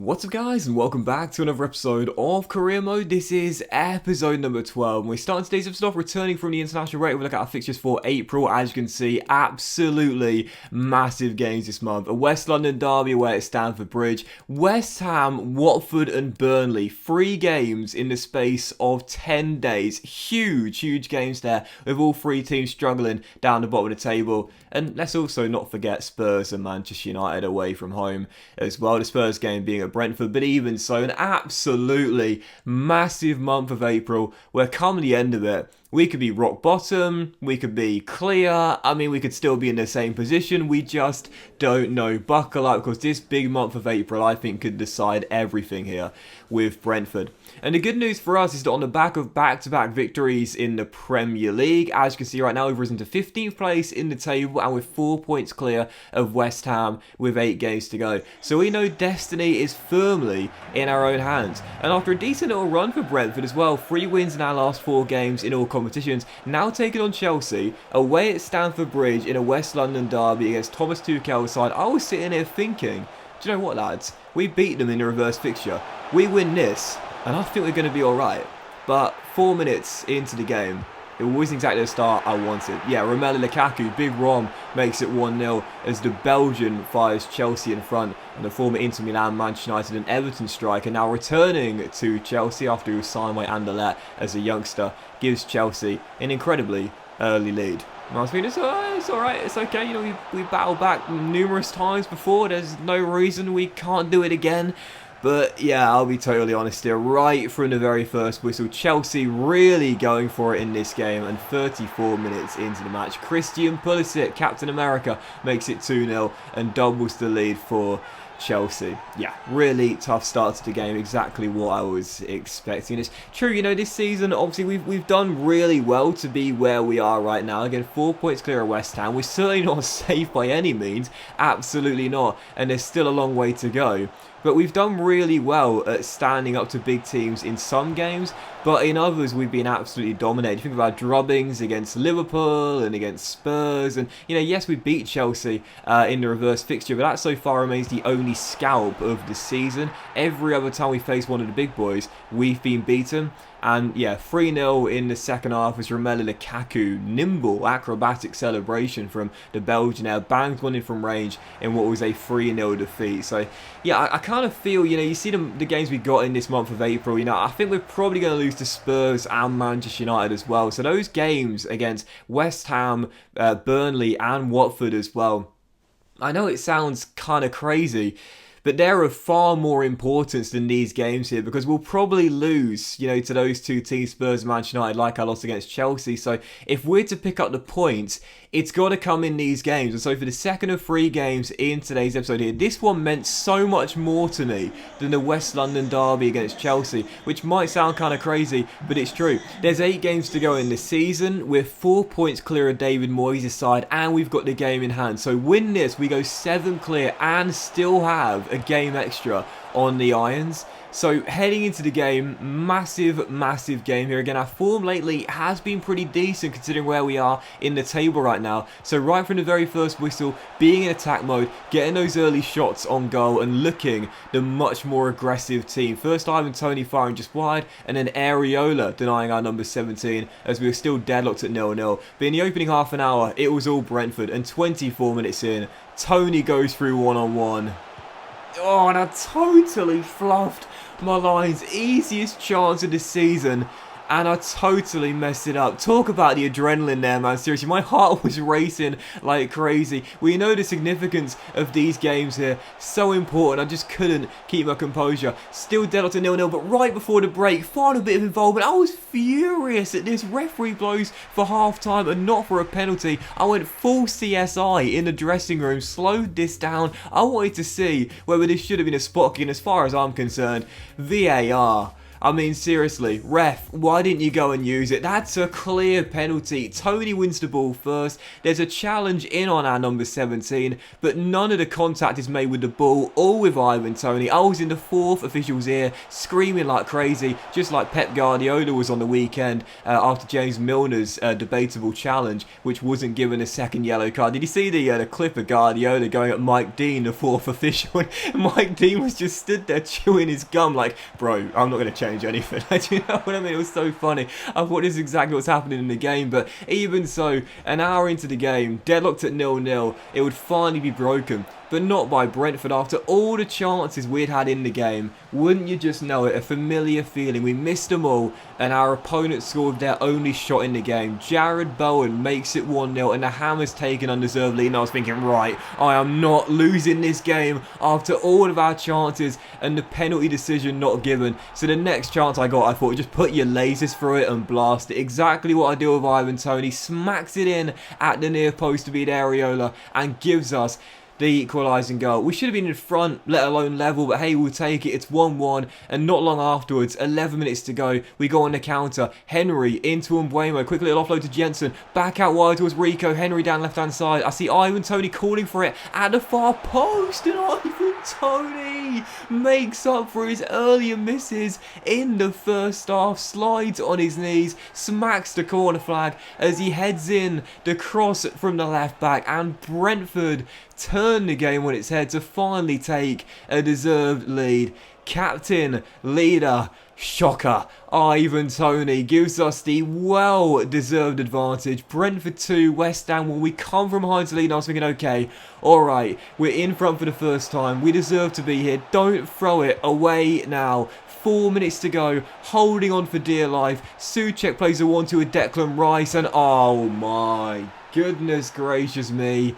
What's up guys, and welcome back to another episode of Career Mode. This is episode number 12 and we're starting today's episode off returning from the international break. We'll look at our fixtures for April. As you can see, absolutely massive games this month. A West London derby away at Stamford Bridge, West Ham, Watford and Burnley. 3 games in the space of 10 days. Huge games there, with all 3 teams struggling down the bottom of the table. And let's also not forget Spurs and Manchester United away from home as well. The Spurs game being at Brentford, but even so, an absolutely massive month of April where come the end of it, we could be rock bottom, we could be clear, we could still be in the same position, we just don't know. Buckle up, because this big month of April, I think, could decide everything here with Brentford. And the good news for us is that on the back of back-to-back victories in the Premier League, as you can see right now, we've risen to 15th place in the table and with 4 points clear of West Ham with 8 games to go. So we know destiny is firmly in our own hands. And after a decent little run for Brentford as well, 3 wins in our last 4 games in all competitions, now taking on Chelsea away at Stamford Bridge in a West London derby against Thomas Tuchel's side. I was sitting here thinking, do you know what, lads? We beat them in the reverse fixture. We win this, and I think we're going to be alright. But 4 minutes into the game, it wasn't exactly the start I wanted. Yeah, Romelu Lukaku, big Rom, makes it 1-0 as the Belgian fires Chelsea in front. And the former Inter Milan, Manchester United and Everton striker, now returning to Chelsea after he was signed by Anderlecht as a youngster, gives Chelsea an incredibly early lead. And I was thinking, it's alright, it's okay, you know, we battled back numerous times before, there's no reason we can't do it again. But yeah, I'll be totally honest here, right from the very first whistle, Chelsea really going for it in this game, and 34 minutes into the match, Christian Pulisic, Captain America, makes it 2-0 and doubles the lead for Chelsea. Yeah, really tough start to the game, exactly what I was expecting. It's true, you know, this season, obviously, we've done really well to be where we are right now. Again, 4 points clear of West Ham. We're certainly not safe by any means, absolutely not, and there's still a long way to go. But we've done really well at standing up to big teams in some games, but in others we've been absolutely dominated. Think about drubbings against Liverpool and against Spurs, and you know, yes, we beat Chelsea in the reverse fixture, but that so far remains the only scalp of the season. Every other time we face one of the big boys, we've been beaten. And yeah, 3-0 in the second half as Romelu Lukaku, nimble, acrobatic celebration from the Belgian there, banged one in from range in what was a 3-0 defeat. So yeah, I kind of feel, you know, you see the games we got in this month of April, you know, I think we're probably going to lose to Spurs and Manchester United as well. So those games against West Ham, Burnley and Watford as well, I know it sounds kind of crazy, but they're of far more importance than these games here, because we'll probably lose, you know, to those 2 teams, Spurs and Manchester United, like I lost against Chelsea. So if we're to pick up the points, it's got to come in these games. And so for the second of 3 games in today's episode here, this one meant so much more to me than the West London derby against Chelsea, which might sound kind of crazy, but it's true. There's 8 games to go in this season. We're 4 points clear of David Moyes' side, and we've got the game in hand. So win this, we go 7 clear and still have a game extra on the irons. So heading into the game, massive game here. Again, our form lately has been pretty decent considering where we are in the table right now. So right from the very first whistle, being in attack mode, getting those early shots on goal and looking the much more aggressive team. First Ivan Toney firing just wide, and then Areola denying our number 17 as we were still deadlocked at 0-0. But in the opening half an hour, it was all Brentford, and 24 minutes in, Toney goes through one-on-one. Oh, and I totally fluffed my lines. Easiest chance of the season, and I totally messed it up. Talk about the adrenaline there, man. Seriously, my heart was racing like crazy. We know the significance of these games here. So important. I just couldn't keep my composure. Still dead up to 0-0, but right before the break, final bit of involvement. I was furious at this. Referee blows for half-time and not for a penalty. I went full CSI in the dressing room, slowed this down. I wanted to see whether this should have been a spot kick, and as far as I'm concerned, VAR. I mean, seriously, ref, why didn't you go and use it? That's a clear penalty. Tony wins the ball first. There's a challenge in on our number 17, but none of the contact is made with the ball or with Ivan Toney. I was in the fourth official's ear, screaming like crazy, just like Pep Guardiola was on the weekend after James Milner's debatable challenge, which wasn't given a second yellow card. Did you see the clip of Guardiola going at Mike Dean, the fourth official? And Mike Dean was just stood there chewing his gum like, bro, I'm not going to change anything. Do you know what I mean? It was so funny. I thought this is exactly what's happening in the game, but even so, an hour into the game, deadlocked at 0-0, it would finally be broken. But not by Brentford after all the chances we'd had in the game. Wouldn't you just know it? A familiar feeling. We missed them all, and our opponent scored their only shot in the game. Jared Bowen makes it 1-0, and the Hammers take an undeserved lead. And I was thinking, right, I am not losing this game after all of our chances and the penalty decision not given. So the next chance I got, I thought, just put your lasers through it and blast it. Exactly what I do with Ivan Toney. Smacks it in at the near post to beat Areola and gives us the equalising goal. We should have been in front, let alone level, but hey, we'll take it. It's 1-1, and not long afterwards, 11 minutes to go, we go on the counter. Henry into Mbuemo, quick little offload to Jensen, back out wide towards Rico, Henry down left-hand side. I see Ivan Toney calling for it at the far post, and Ivan Toney makes up for his earlier misses in the first half, slides on his knees, smacks the corner flag as he heads in the cross from the left back, and Brentford turn the game on its head to finally take a deserved lead. Captain, leader, shocker, Ivan Toney gives us the well-deserved advantage. Brentford 2, West Ham 1. We come from behind to lead, and I was thinking, okay, alright, we're in front for the first time. We deserve to be here. Don't throw it away now. 4 minutes to go, holding on for dear life. Souček plays a 1-2 with Declan Rice, and oh my goodness gracious me.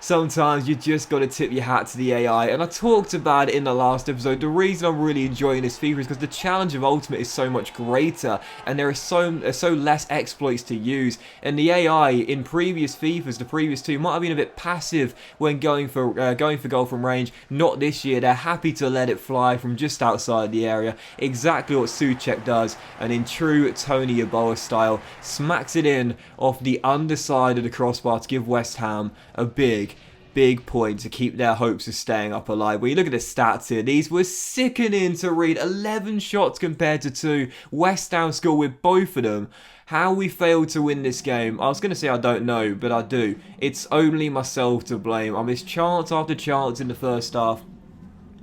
Sometimes you just got to tip your hat to the AI, and I talked about it in the last episode. The reason I'm really enjoying this FIFA is because the challenge of Ultimate is so much greater, and there are so less exploits to use. And the AI in previous FIFAs, the previous two, might have been a bit passive when going for goal from range. Not this year. They're happy to let it fly from just outside the area. Exactly what Souček does, and in true Tony Yeboah style, smacks it in off the underside of the crossbar to give West Ham a big point to keep their hopes of staying up alive. When you look at the stats here, these were sickening to read. 11 shots compared to 2. West Ham score with both of them. How we failed to win this game, I was going to say I don't know, but I do. It's only myself to blame. I missed chance after chance in the first half,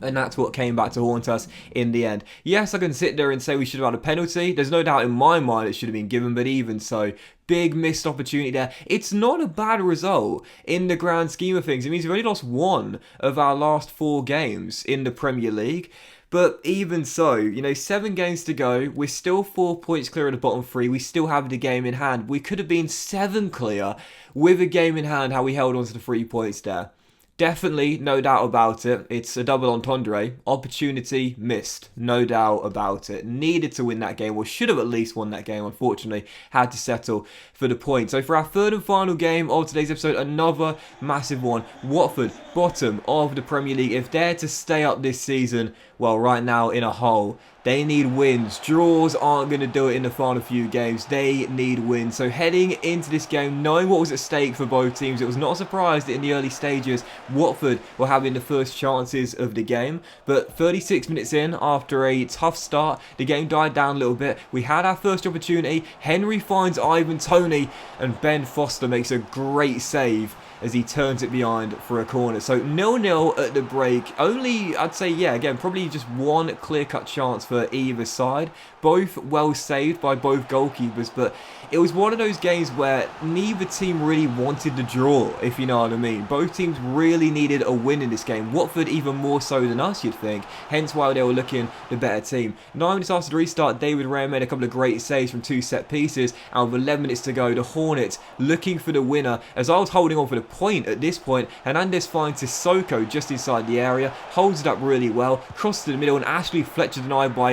and that's what came back to haunt us in the end. Yes, I can sit there and say we should have had a penalty. There's no doubt in my mind it should have been given, but even so, big missed opportunity there. It's not a bad result in the grand scheme of things. It means we've only lost 1 of our last 4 games in the Premier League. But even so, 7 games to go. We're still 4 points clear of the bottom 3. We still have the game in hand. We could have been 7 clear with a game in hand, how we held on to the 3 points there. Definitely, no doubt about it. It's a double entendre. Opportunity missed. No doubt about it. Needed to win that game, or should have at least won that game. Unfortunately, had to settle for the point. So for our third and final game of today's episode, another massive one. Watford, bottom of the Premier League. If they're to stay up this season, well, right now in a hole, they need wins. Draws aren't going to do it in the final few games. They need wins. So heading into this game, knowing what was at stake for both teams, it was not a surprise that in the early stages, Watford were having the first chances of the game. But 36 minutes in, after a tough start, the game died down a little bit. We had our first opportunity. Henry finds Ivan Toney, and Ben Foster makes a great save as he turns it behind for a corner. So 0-0 at the break. Only, I'd say, yeah, again, probably just one clear-cut chance for either side. Both well saved by both goalkeepers, but it was one of those games where neither team really wanted the draw, if you know what I mean. Both teams really needed a win in this game. Watford even more so than us, you'd think. Hence why they were looking the better team. 9 minutes after the restart, David Raya made a couple of great saves from 2 set pieces. And with 11 minutes to go, the Hornets looking for the winner. As I was holding on for the point at this point, Hernandez finds Sissoko just inside the area, holds it up really well, crosses to the middle, and Ashley Fletcher denied by,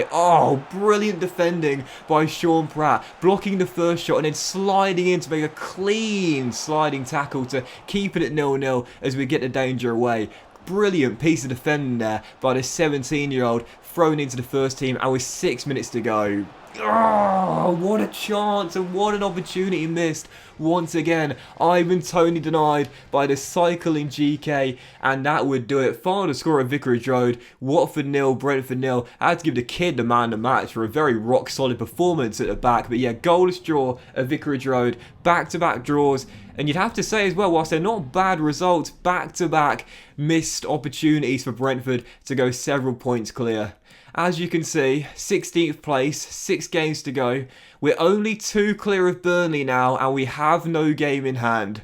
brilliant defending by Sean Pratt, blocking the first shot and then sliding in to make a clean sliding tackle to keep it at 0-0 as we get the danger away. Brilliant piece of defending there by the 17-year-old. thrown into the first team and with 6 minutes to go. Oh, what a chance and what an opportunity missed. Once again, Ivan Toney denied by the cycling GK, and that would do it. Final score at Vicarage Road, Watford 0, Brentford 0. I had to give the kid the man of the match for a very rock solid performance at the back. But yeah, goalless draw at Vicarage Road, back-to-back draws. And you'd have to say as well, whilst they're not bad results, back-to-back missed opportunities for Brentford to go several points clear. As you can see, 16th place, 6 games to go. We're only 2 clear of Burnley now, and we have no game in hand.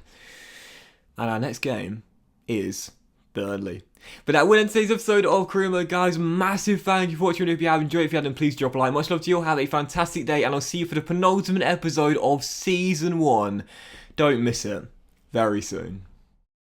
And our next game is Burnley. But that will end today's episode of Career Mode, guys. Massive thank you for watching. If you have enjoyed, if you hadn't, please drop a like. Much love to you all. Have a fantastic day, and I'll see you for the penultimate episode of Season 1. Don't miss it. Very soon.